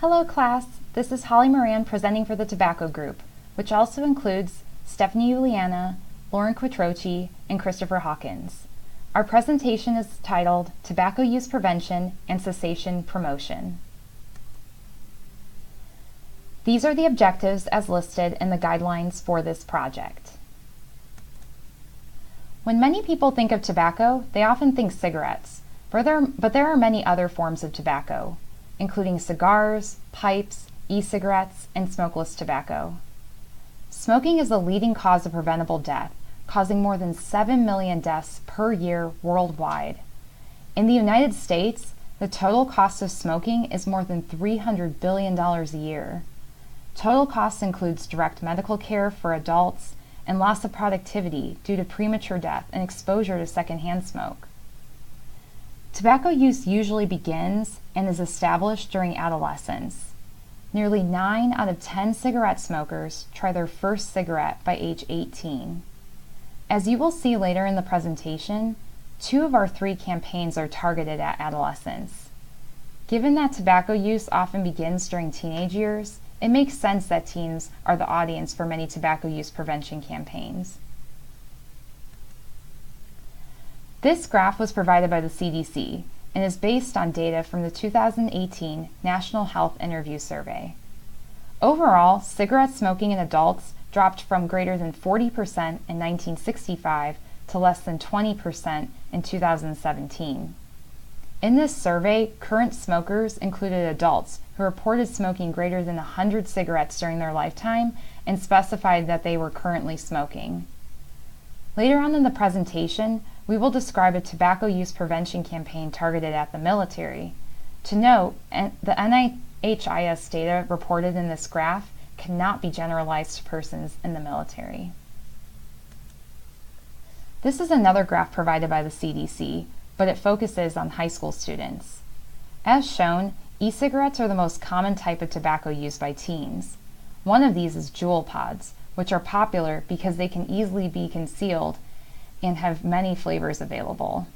Hello class, this is Holly Moran presenting for the Tobacco Group, which also includes Stephanie Uliana, Lauren Quatroche, and Christopher Hawkins. Our presentation is titled Tobacco Use Prevention and Cessation Promotion. These are the objectives as listed in the guidelines for this project. When many people think of tobacco, they often think cigarettes, but there are many other forms of tobacco, including cigars, pipes, e-cigarettes, and smokeless tobacco. Smoking is the leading cause of preventable death, causing more than 7 million deaths per year worldwide. In the United States, the total cost of smoking is more than $300 billion a year. Total cost includes direct medical care for adults and loss of productivity due to premature death and exposure to secondhand smoke. Tobacco use usually begins and is established during adolescence. Nearly 9 out of 10 cigarette smokers try their first cigarette by age 18. As you will see later in the presentation, 2 of our 3 campaigns are targeted at adolescents. Given that tobacco use often begins during teenage years, it makes sense that teens are the audience for many tobacco use prevention campaigns. This graph was provided by the CDC and is based on data from the 2018 National Health Interview Survey. Overall, cigarette smoking in adults dropped from greater than 40% in 1965 to less than 20% in 2017. In this survey, current smokers included adults who reported smoking greater than 100 cigarettes during their lifetime and specified that they were currently smoking. Later on in the presentation, we will describe a tobacco use prevention campaign targeted at the military. To note, the NIHIS data reported in this graph cannot be generalized to persons in the military. This is another graph provided by the CDC, but it focuses on high school students. As shown, e-cigarettes are the most common type of tobacco used by teens. One of these is Juul pods, which are popular because they can easily be concealed and have many flavors available.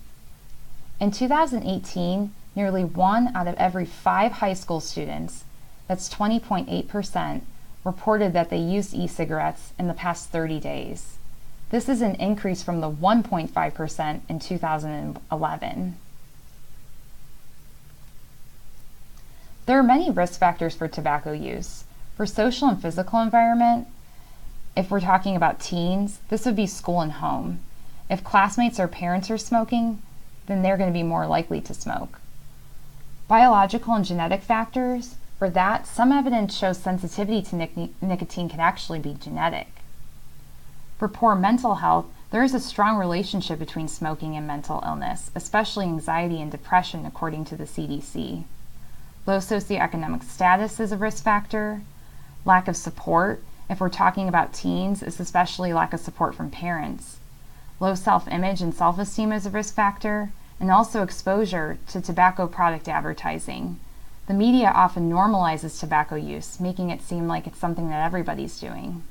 In 2018, nearly 1 out of every 5 high school students, that's 20.8%, reported that they used e-cigarettes in the past 30 days. This is an increase from the 1.5% in 2011. There are many risk factors for tobacco use. For social and physical environment, if we're talking about teens, this would be school and home. If classmates or parents are smoking, then they're going to be more likely to smoke. Biological and genetic factors, for that, some evidence shows sensitivity to nicotine can actually be genetic. For poor mental health, there is a strong relationship between smoking and mental illness, especially anxiety and depression, according to the CDC. Low socioeconomic status is a risk factor. Lack of support, if we're talking about teens, is especially lack of support from parents. Low self-image and self-esteem is a risk factor, and also exposure to tobacco product advertising. The media often normalizes tobacco use, making it seem like it's something that everybody's doing.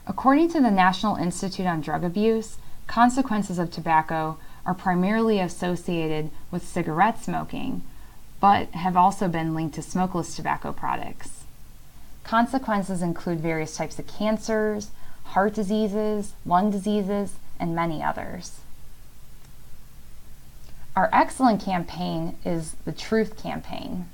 According to the National Institute on Drug Abuse, consequences of tobacco are primarily associated with cigarette smoking, but have also been linked to smokeless tobacco products. Consequences include various types of cancers, heart diseases, lung diseases, and many others. Our excellent campaign is the Truth Campaign.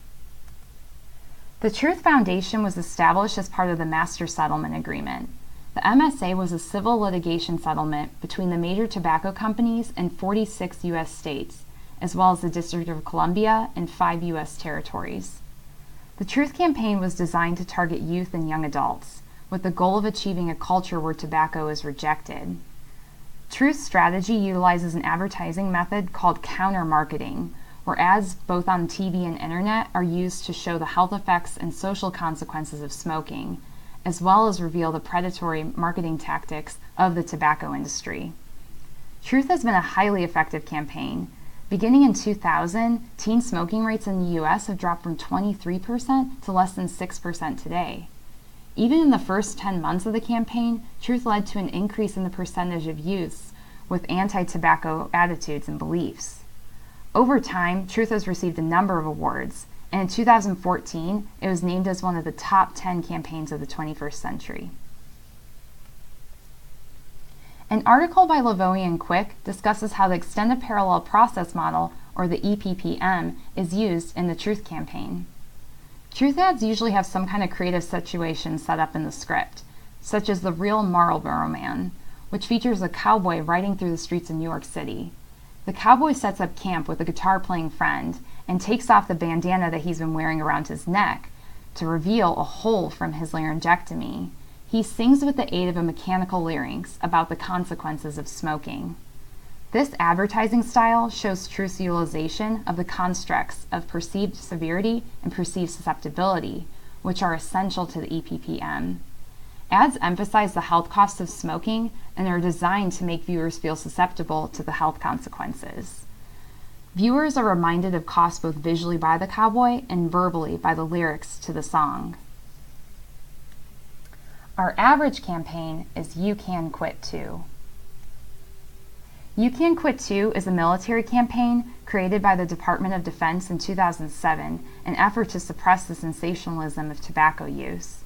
The Truth Foundation was established as part of the Master Settlement Agreement. The MSA was a civil litigation settlement between the major tobacco companies in 46 U.S. states, as well as the District of Columbia and 5 U.S. territories. The Truth Campaign was designed to target youth and young adults, with the goal of achieving a culture where tobacco is rejected. Truth's strategy utilizes an advertising method called counter-marketing, where ads both on TV and internet are used to show the health effects and social consequences of smoking, as well as reveal the predatory marketing tactics of the tobacco industry. Truth has been a highly effective campaign. Beginning in 2000, teen smoking rates in the U.S. have dropped from 23% to less than 6% today. Even in the first 10 months of the campaign, Truth led to an increase in the percentage of youths with anti-tobacco attitudes and beliefs. Over time, Truth has received a number of awards, and in 2014, it was named as one of the top 10 campaigns of the 21st century. An article by Lavoie and Quick discusses how the Extended Parallel Process Model, or the EPPM, is used in the Truth campaign. Truth ads usually have some kind of creative situation set up in the script, such as The Real Marlboro Man, which features a cowboy riding through the streets of New York City. The cowboy sets up camp with a guitar-playing friend and takes off the bandana that he's been wearing around his neck to reveal a hole from his laryngectomy. He sings with the aid of a mechanical larynx about the consequences of smoking. This advertising style shows Truth's utilization of the constructs of perceived severity and perceived susceptibility, which are essential to the EPPM. Ads emphasize the health costs of smoking and are designed to make viewers feel susceptible to the health consequences. Viewers are reminded of costs both visually by the cowboy and verbally by the lyrics to the song. Our average campaign is You Can Quit Too. You Can Quit Too is a military campaign created by the Department of Defense in 2007, an effort to suppress the sensationalism of tobacco use.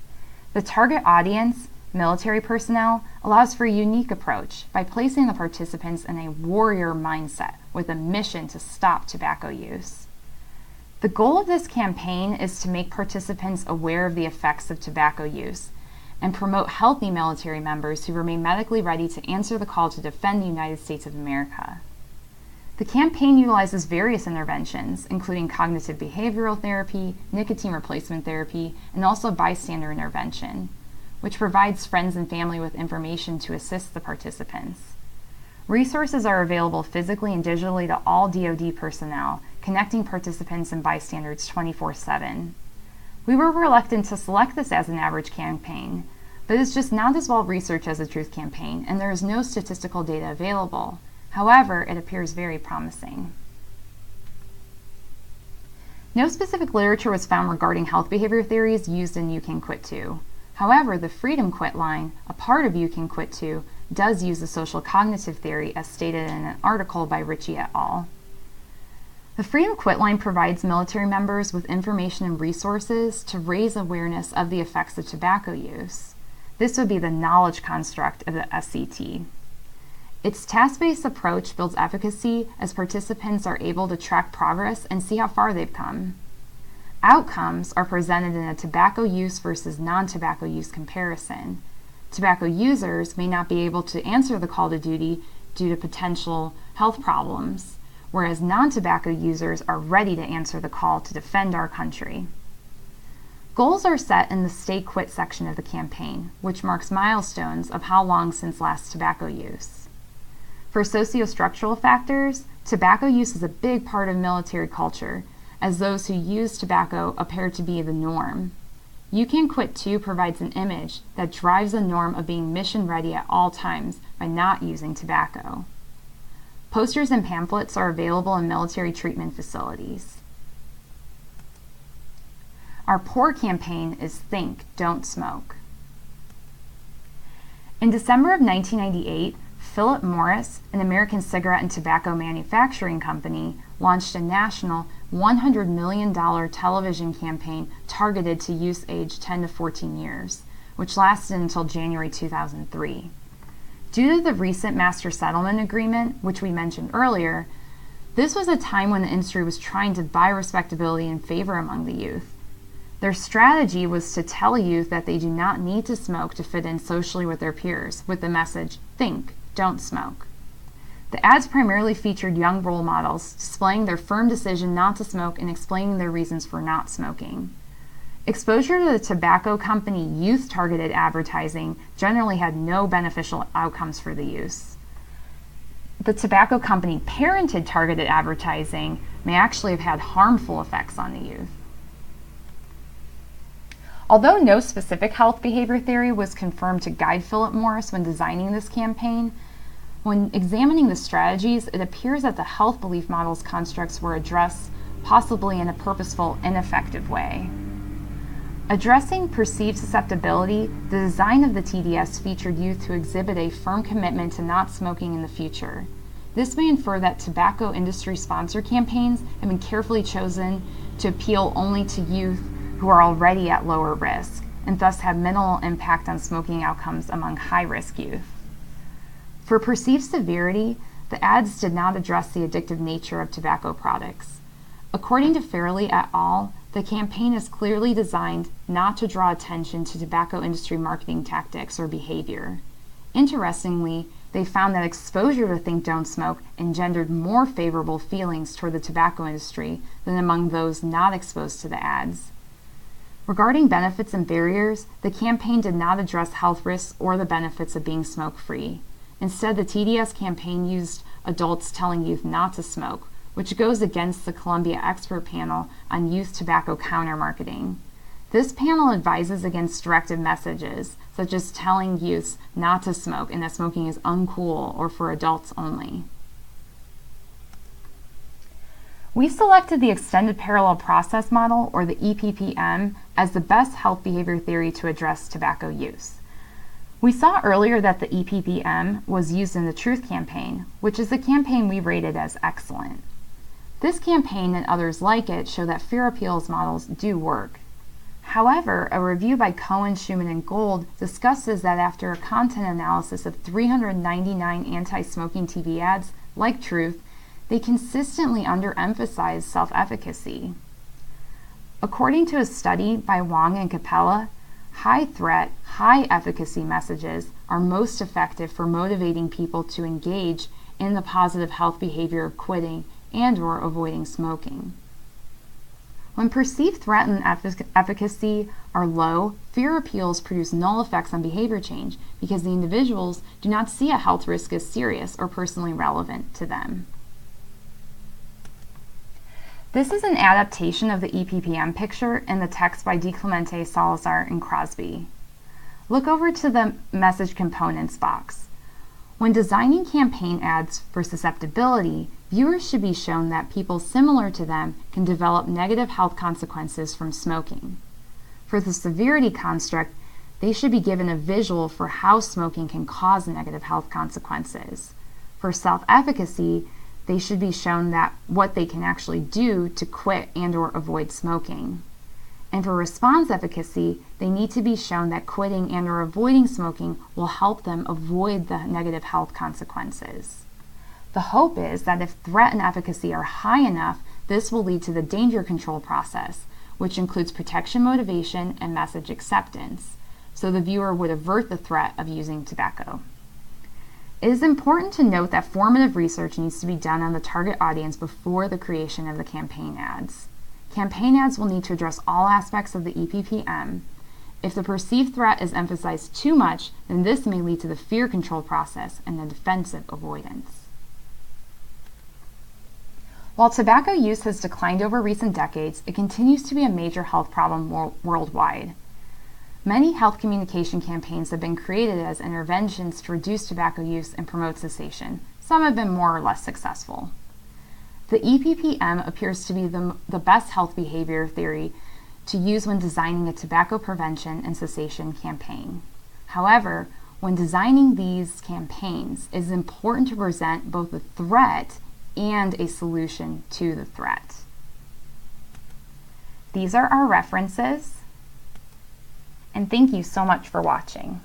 The target audience, military personnel, allows for a unique approach by placing the participants in a warrior mindset with a mission to stop tobacco use. The goal of this campaign is to make participants aware of the effects of tobacco use and promote healthy military members who remain medically ready to answer the call to defend the United States of America. The campaign utilizes various interventions, including cognitive behavioral therapy, nicotine replacement therapy, and also bystander intervention, which provides friends and family with information to assist the participants. Resources are available physically and digitally to all DoD personnel, connecting participants and bystanders 24/7. We were reluctant to select this as an average campaign, but it's just not as well researched as a Truth campaign, and there is no statistical data available. However, it appears very promising. No specific literature was found regarding health behavior theories used in You Can Quit Too. However, the Freedom Quit line, a part of You Can Quit Too, does use the social cognitive theory as stated in an article by Ritchie et al. The Freedom Quit line provides military members with information and resources to raise awareness of the effects of tobacco use. This would be the knowledge construct of the SCT. Its task-based approach builds efficacy as participants are able to track progress and see how far they've come. Outcomes are presented in a tobacco use versus non-tobacco use comparison. Tobacco users may not be able to answer the call to duty due to potential health problems, whereas non-tobacco users are ready to answer the call to defend our country. Goals are set in the Stay Quit section of the campaign, which marks milestones of how long since last tobacco use. For sociostructural factors, tobacco use is a big part of military culture, as those who use tobacco appear to be the norm. You Can Quit Too provides an image that drives the norm of being mission ready at all times by not using tobacco. Posters and pamphlets are available in military treatment facilities. Our Pour campaign is Think, Don't Smoke. In December of 1998, Philip Morris, an American cigarette and tobacco manufacturing company, launched a national $100 million television campaign targeted to youth age 10 to 14 years, which lasted until January 2003. Due to the recent Master Settlement Agreement, which we mentioned earlier, this was a time when the industry was trying to buy respectability and favor among the youth. Their strategy was to tell youth that they do not need to smoke to fit in socially with their peers, with the message, think, don't smoke. The ads primarily featured young role models, displaying their firm decision not to smoke and explaining their reasons for not smoking. Exposure to the tobacco company youth-targeted advertising generally had no beneficial outcomes for the youth. The tobacco company parented targeted advertising may actually have had harmful effects on the youth. Although no specific health behavior theory was confirmed to guide Philip Morris when designing this campaign, when examining the strategies, it appears that the health belief model's constructs were addressed possibly in a purposeful, ineffective way. Addressing perceived susceptibility, the design of the TDS featured youth who exhibit a firm commitment to not smoking in the future. This may infer that tobacco industry-sponsored campaigns have been carefully chosen to appeal only to youth who are already at lower risk, and thus have minimal impact on smoking outcomes among high-risk youth. For perceived severity, the ads did not address the addictive nature of tobacco products. According to Fairley et al., the campaign is clearly designed not to draw attention to tobacco industry marketing tactics or behavior. Interestingly, they found that exposure to Think Don't Smoke engendered more favorable feelings toward the tobacco industry than among those not exposed to the ads. Regarding benefits and barriers, the campaign did not address health risks or the benefits of being smoke-free. Instead, the TDS campaign used adults telling youth not to smoke, which goes against the Columbia Expert Panel on Youth Tobacco Counter-Marketing. This panel advises against directive messages, such as telling youths not to smoke and that smoking is uncool or for adults only. We selected the Extended Parallel Process Model, or the EPPM, as the best health behavior theory to address tobacco use. We saw earlier that the EPPM was used in the Truth campaign, which is the campaign we rated as excellent. This campaign and others like it show that fear appeals models do work. However, a review by Cohen, Schuman, and Gold discusses that after a content analysis of 399 anti-smoking TV ads, like Truth, they consistently underemphasize self-efficacy. According to a study by Wong and Capella, high-threat, high-efficacy messages are most effective for motivating people to engage in the positive health behavior of quitting and/or avoiding smoking. When perceived threat and efficacy are low, fear appeals produce null effects on behavior change because the individuals do not see a health risk as serious or personally relevant to them. This is an adaptation of the EPPM picture in the text by DiClemente, Salazar, and Crosby. Look over to the message components box. When designing campaign ads for susceptibility, viewers should be shown that people similar to them can develop negative health consequences from smoking. For the severity construct, they should be given a visual for how smoking can cause negative health consequences. For self-efficacy, they should be shown that what they can actually do to quit and/or avoid smoking. And for response efficacy, they need to be shown that quitting and/or avoiding smoking will help them avoid the negative health consequences. The hope is that if threat and efficacy are high enough, this will lead to the danger control process, which includes protection motivation and message acceptance, so the viewer would avert the threat of using tobacco. It is important to note that formative research needs to be done on the target audience before the creation of the campaign ads. Campaign ads will need to address all aspects of the EPPM. If the perceived threat is emphasized too much, then this may lead to the fear control process and the defensive avoidance. While tobacco use has declined over recent decades, it continues to be a major health problem worldwide. Many health communication campaigns have been created as interventions to reduce tobacco use and promote cessation. Some have been more or less successful. The EPPM appears to be the best health behavior theory to use when designing a tobacco prevention and cessation campaign. However, when designing these campaigns, it is important to present both a threat and a solution to the threat. These are our references, and thank you so much for watching.